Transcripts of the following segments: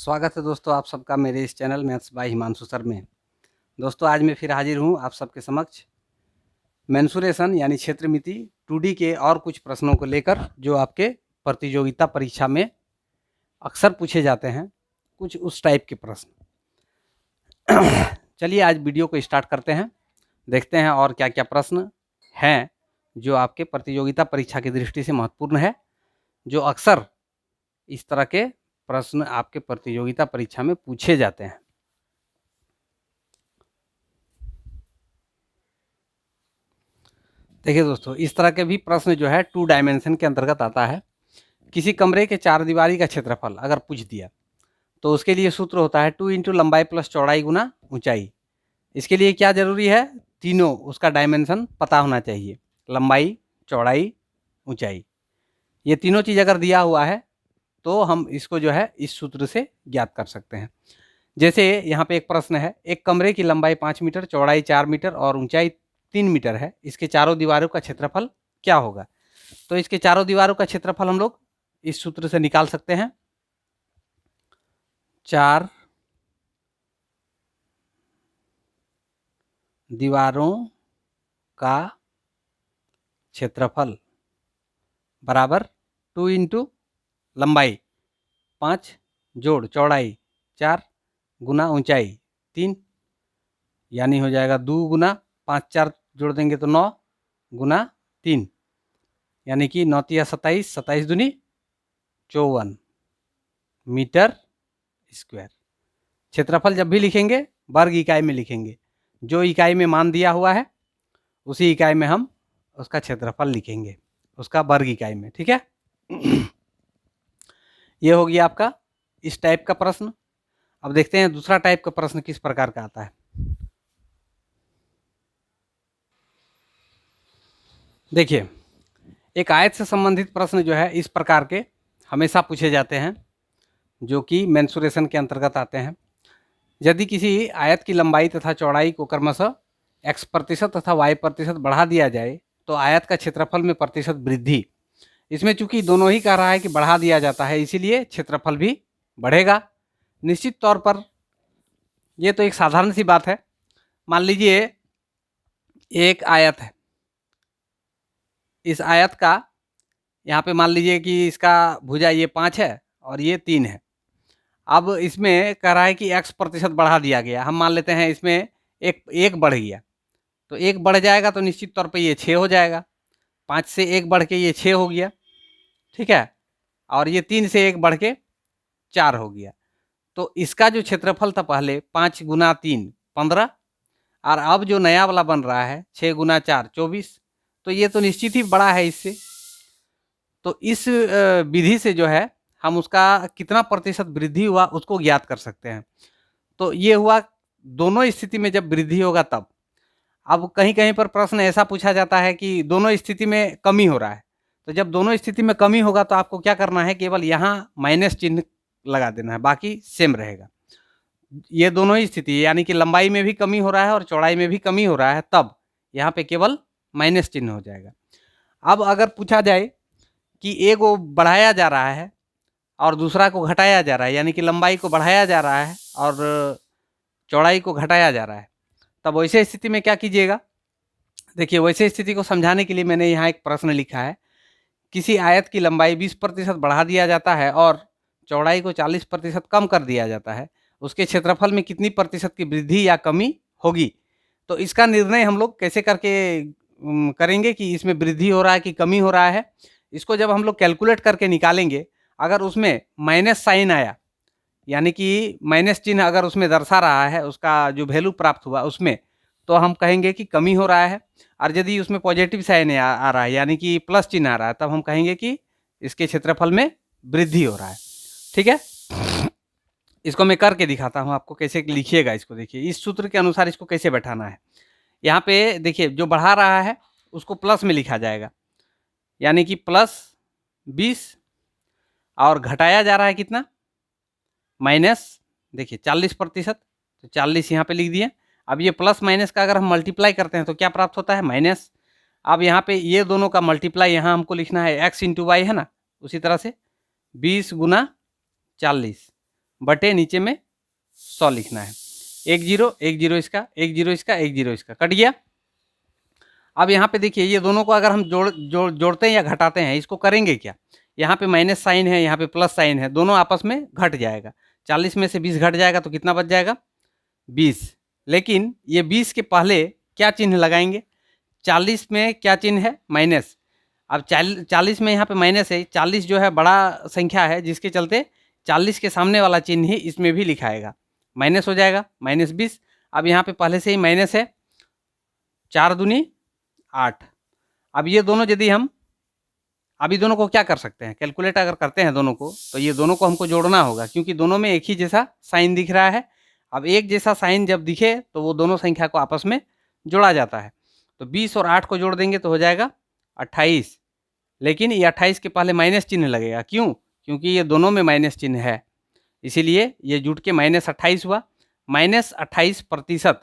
स्वागत है दोस्तों आप सबका मेरे इस channel maths by Himanshu sir में। दोस्तों आज मैं फिर हाजिर हूँ आप सबके समक्ष मेंसुरेशन यानी क्षेत्रमिति 2D के और कुछ प्रश्नों को लेकर जो आपके प्रतियोगिता परीक्षा में अक्सर पूछे जाते हैं, कुछ उस टाइप के प्रश्न। चलिए आज वीडियो को स्टार्ट करते हैं, देखते हैं और क्या क्या प्रश्न हैं जो आपके प्रतियोगिता परीक्षा की दृष्टि से महत्वपूर्ण है, जो अक्सर इस तरह के प्रश्न आपके प्रतियोगिता परीक्षा में पूछे जाते हैं। देखिए दोस्तों, इस तरह के भी प्रश्न जो है 2 डायमेंशन के अंतर्गत आता है। किसी कमरे के 4 दीवारी का क्षेत्रफल अगर पूछ दिया तो उसके लिए सूत्र होता है 2 इंटू लंबाई प्लस चौड़ाई गुना ऊंचाई। इसके लिए क्या जरूरी है, तीनों उसका डायमेंशन पता होना चाहिए, लंबाई, चौड़ाई, ऊंचाई। ये तीनों चीज़ अगर दिया हुआ है तो हम इसको जो है इस सूत्र से ज्ञात कर सकते हैं। जैसे यहाँ पे एक प्रश्न है, एक कमरे की लंबाई 5 मीटर, चौड़ाई 4 मीटर और ऊंचाई 3 मीटर है, इसके चारों दीवारों का क्षेत्रफल क्या होगा। तो इसके चारों दीवारों का क्षेत्रफल हम लोग इस सूत्र से निकाल सकते हैं, 4 दीवारों का क्षेत्रफल बराबर 2 इंटू लंबाई 5 जोड़ चौड़ाई 4 गुना ऊंचाई 3, यानी हो जाएगा 2 गुना 5 4 जोड़ देंगे तो 9 गुना 3, यानी कि 9 तिया 27, 27 दूनी 54 मीटर स्क्वायर। क्षेत्रफल जब भी लिखेंगे वर्ग इकाई में लिखेंगे, जो इकाई में मान दिया हुआ है उसी इकाई में हम उसका क्षेत्रफल लिखेंगे, उसका वर्ग इकाई में। ठीक है। ये हो गया आपका इस टाइप का प्रश्न। अब देखते हैं दूसरा टाइप का प्रश्न किस प्रकार का आता है। देखिए, एक आयत से संबंधित प्रश्न जो है इस प्रकार के हमेशा पूछे जाते हैं, जो कि मेंसुरेशन के अंतर्गत आते हैं। यदि किसी आयत की लंबाई तथा चौड़ाई को क्रमशः x% तथा y% बढ़ा दिया जाए तो आयत का क्षेत्रफल में प्रतिशत वृद्धि। इसमें चूंकि दोनों ही कह रहा है कि बढ़ा दिया जाता है, इसीलिए क्षेत्रफल भी बढ़ेगा निश्चित तौर पर। ये तो एक साधारण सी बात है। मान लीजिए एक आयत है, इस आयत का यहाँ पे मान लीजिए कि इसका भुजा ये 5 है और ये 3 है। अब इसमें कह रहा है कि x% बढ़ा दिया गया, हम मान लेते हैं इसमें एक बढ़ गया, तो 1 बढ़ जाएगा तो निश्चित तौर पे ये 6 हो जाएगा। 5 से 1 बढ़ के ये 6 हो गया, ठीक है, और ये 3 से 1 बढ़ के 4 हो गया। तो इसका जो क्षेत्रफल था पहले 5 गुना 3 15, और अब जो नया वाला बन रहा है 6 गुना 4 24, तो ये तो निश्चित ही बड़ा है इससे। तो इस विधि से जो है हम उसका कितना प्रतिशत वृद्धि हुआ उसको ज्ञात कर सकते हैं। तो ये हुआ दोनों स्थिति में जब वृद्धि होगा तब। अब कहीं कहीं पर प्रश्न ऐसा पूछा जाता है कि दोनों स्थिति में कमी हो रहा है, तो जब दोनों स्थिति में कमी होगा तो आपको क्या करना है, केवल यहाँ माइनस चिन्ह लगा देना है, बाकी सेम रहेगा। ये दोनों ही स्थिति यानी कि लंबाई में भी कमी हो रहा है और चौड़ाई में भी कमी हो रहा है, तब यहाँ पे केवल माइनस चिन्ह हो जाएगा। अब अगर पूछा जाए कि एक को बढ़ाया जा रहा है और दूसरा को घटाया जा रहा है, यानी कि लंबाई को बढ़ाया जा रहा है और चौड़ाई को घटाया जा रहा है, तब वैसे स्थिति में क्या कीजिएगा। देखिए, वैसे स्थिति को समझाने के लिए मैंने यहाँ एक प्रश्न लिखा है। किसी आयत की लंबाई 20% बढ़ा दिया जाता है और चौड़ाई को 40% कम कर दिया जाता है, उसके क्षेत्रफल में कितनी प्रतिशत की वृद्धि या कमी होगी। तो इसका निर्णय हम लोग कैसे करके करेंगे कि इसमें वृद्धि हो रहा है कि कमी हो रहा है। इसको जब हम लोग कैलकुलेट करके निकालेंगे, अगर उसमें माइनस साइन आया, यानी कि माइनस चिन्ह अगर उसमें दर्शा रहा है, उसका जो वैल्यू प्राप्त हुआ उसमें, तो हम कहेंगे कि कमी हो रहा है। और यदि उसमें पॉजिटिव साइन आ रहा है, यानी कि प्लस चिन्ह आ रहा है, तब हम कहेंगे कि इसके क्षेत्रफल में वृद्धि हो रहा है। ठीक है, इसको मैं करके दिखाता हूँ आपको, कैसे लिखिएगा इसको। देखिए, इस सूत्र के अनुसार इसको कैसे बैठाना है। यहाँ पे देखिए, जो बढ़ा रहा है उसको प्लस में लिखा जाएगा, यानी कि +20, और घटाया जा रहा है कितना, माइनस, देखिए 40%, तो 40 यहाँ पे लिख दिए। अब ये प्लस माइनस का अगर हम मल्टीप्लाई करते हैं तो क्या प्राप्त होता है, माइनस। अब यहाँ पे ये दोनों का मल्टीप्लाई यहाँ हमको लिखना है x इंटू वाई, है ना। उसी तरह से 20 गुना 40 बटे नीचे में 100 लिखना है। 1 0 1 0 इसका, 1 0 इसका, 1 0 इसका, कट गया। अब यहाँ पे देखिए ये दोनों को अगर हम जोड़ते हैं या घटाते हैं, इसको करेंगे क्या, यहाँ पे माइनस साइन है, यहाँ पे प्लस साइन है, दोनों आपस में घट जाएगा। 40 में से 20 घट जाएगा तो कितना बच जाएगा, 20। लेकिन ये 20 के पहले क्या चिन्ह लगाएंगे, 40 में क्या चिन्ह है, माइनस। अब 40 में यहाँ पे माइनस है, 40 जो है बड़ा संख्या है, जिसके चलते 40 के सामने वाला चिन्ह ही इसमें भी लिखाएगा, माइनस हो जाएगा, -20। अब यहाँ पे पहले से ही माइनस है, 4 दूनी 8। अब ये दोनों यदि हम अभी दोनों को क्या कर सकते हैं, कैलकुलेट अगर करते हैं दोनों को, तो ये दोनों को हमको जोड़ना होगा, क्योंकि दोनों में एक ही जैसा साइन दिख रहा है। अब एक जैसा साइन जब दिखे तो वो दोनों संख्या को आपस में जोड़ा जाता है। तो 20 और 8 को जोड़ देंगे तो हो जाएगा 28। लेकिन ये 28 के पहले माइनस चिन्ह लगेगा, क्यों, क्योंकि ये दोनों में माइनस चिन्ह है, इसीलिए ये जुट के -28 हुआ। -28%,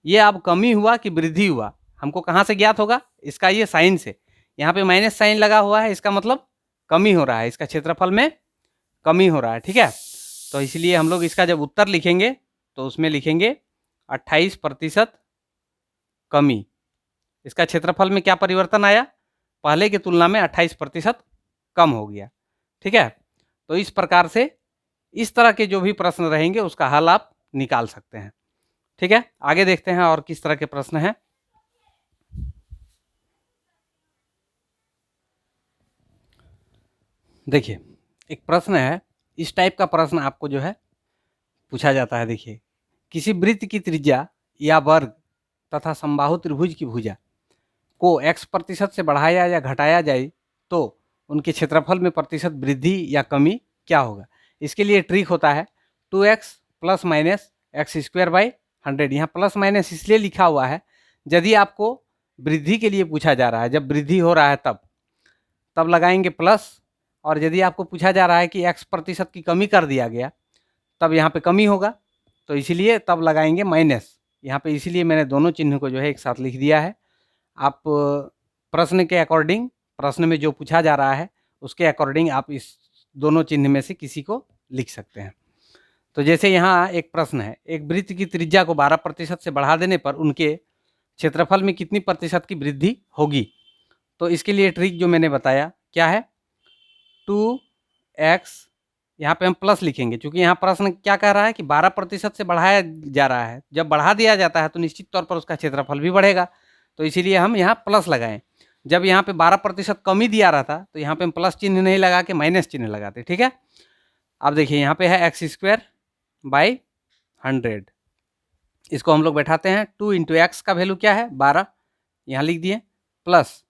ये अब कमी हुआ कि वृद्धि हुआ, हमको कहाँ से ज्ञात होगा, इसका ये साइन से। यहाँ पे माइनस साइन लगा हुआ है, इसका मतलब कमी हो रहा है, इसका क्षेत्रफल में कमी हो रहा है, ठीक है। तो इसलिए हम लोग इसका जब उत्तर लिखेंगे तो उसमें लिखेंगे 28% कमी। इसका क्षेत्रफल में क्या परिवर्तन आया, पहले की तुलना में 28% कम हो गया, ठीक है। तो इस प्रकार से इस तरह के जो भी प्रश्न रहेंगे उसका हल आप निकाल सकते हैं, ठीक है। आगे देखते हैं और किस तरह के प्रश्न हैं। देखिए एक प्रश्न है, इस टाइप का प्रश्न आपको जो है पूछा जाता है। देखिए, किसी वृत्त की त्रिज्या या वर्ग तथा समबाहु त्रिभुज की भुजा को x% से बढ़ाया या घटाया जाए तो उनके क्षेत्रफल में प्रतिशत वृद्धि या कमी क्या होगा। इसके लिए ट्रिक होता है 2x ± x²/100। यहाँ प्लस माइनस इसलिए लिखा हुआ है, यदि आपको वृद्धि के लिए पूछा जा रहा है, जब वृद्धि हो रहा है तब लगाएंगे प्लस, और यदि आपको पूछा जा रहा है कि x% की कमी कर दिया गया तब यहाँ पे कमी होगा, तो इसीलिए तब लगाएंगे माइनस। यहाँ पे इसीलिए मैंने दोनों चिन्ह को जो है एक साथ लिख दिया है। आप प्रश्न के अकॉर्डिंग, प्रश्न में जो पूछा जा रहा है उसके अकॉर्डिंग आप इस दोनों चिन्ह में से किसी को लिख सकते हैं। तो जैसे यहाँ एक प्रश्न है, एक वृत्त की त्रिज्या को 12% से बढ़ा देने पर उनके क्षेत्रफल में कितनी प्रतिशत की वृद्धि होगी। तो इसके लिए ट्रिक जो मैंने बताया क्या है, 2x, यहाँ पे हम प्लस लिखेंगे, क्योंकि यहाँ प्रश्न क्या कह रहा है कि 12% से बढ़ाया जा रहा है। जब बढ़ा दिया जाता है तो निश्चित तौर पर उसका क्षेत्रफल भी बढ़ेगा, तो इसीलिए हम यहाँ प्लस लगाएं। जब यहाँ पे 12% कमी दिया रहा था तो यहाँ पे हम प्लस चिन्ह नहीं लगा के माइनस चिन्ह लगाते, ठीक है। अब देखिए यहाँ पे है x²/100, इसको हम लोग बैठाते हैं। 2 × x का वैल्यू क्या है, 12, यहाँ लिख दिए, प्लस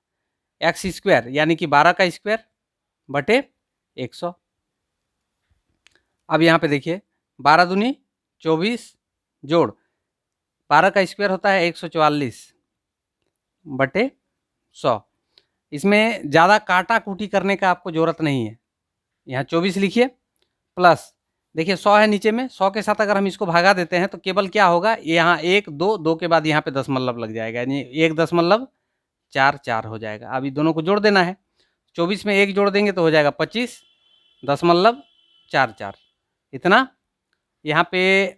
x² यानी कि 12 का स्क्वायर बटे 100। अब यहाँ पे देखिए 12 दूनी 24 जोड़ 12 का स्क्वायर होता है 144 बटे 100। इसमें ज़्यादा काटा कूटी करने का आपको ज़रूरत नहीं है। यहाँ 24 लिखिए, प्लस देखिए 100 है नीचे में, 100 के साथ अगर हम इसको भागा देते हैं तो केवल क्या होगा, यहाँ 1 2 2 के बाद यहाँ पे दशमलव लग जाएगा, यानी 1.44 हो जाएगा। अभी दोनों को जोड़ देना है, 24 में 1 जोड़ देंगे तो हो जाएगा 25.44, इतना। यहाँ पे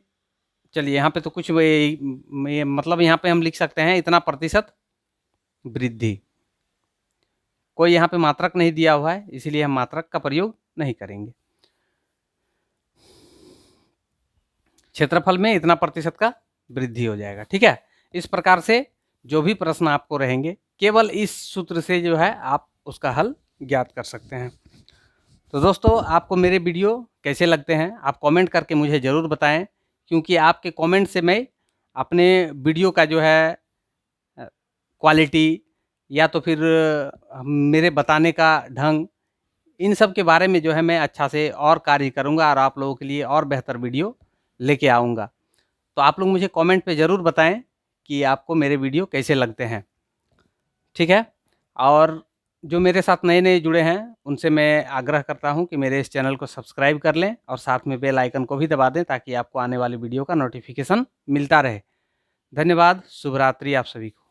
चलिए, यहाँ पे तो कुछ मतलब यहाँ पे हम लिख सकते हैं इतना प्रतिशत वृद्धि। कोई यहाँ पे मात्रक नहीं दिया हुआ है, इसीलिए हम मात्रक का प्रयोग नहीं करेंगे। क्षेत्रफल में इतना प्रतिशत का वृद्धि हो जाएगा, ठीक है। इस प्रकार से जो भी प्रश्न आपको रहेंगे, केवल इस सूत्र से जो है आप उसका हल ज्ञात कर सकते हैं। तो दोस्तों, आपको मेरे वीडियो कैसे लगते हैं आप कमेंट करके मुझे ज़रूर बताएं, क्योंकि आपके कमेंट से मैं अपने वीडियो का जो है क्वालिटी या तो फिर मेरे बताने का ढंग, इन सब के बारे में जो है मैं अच्छा से और कार्य करूंगा और आप लोगों के लिए और बेहतर वीडियो लेके आऊँगा। तो आप लोग मुझे कमेंट पे ज़रूर बताएं कि आपको मेरे वीडियो कैसे लगते हैं, ठीक है। और जो मेरे साथ नए जुड़े हैं उनसे मैं आग्रह करता हूं कि मेरे इस चैनल को सब्सक्राइब कर लें और साथ में बेल आइकन को भी दबा दें, ताकि आपको आने वाली वीडियो का नोटिफिकेशन मिलता रहे। धन्यवाद, शुभ रात्रि आप सभी को।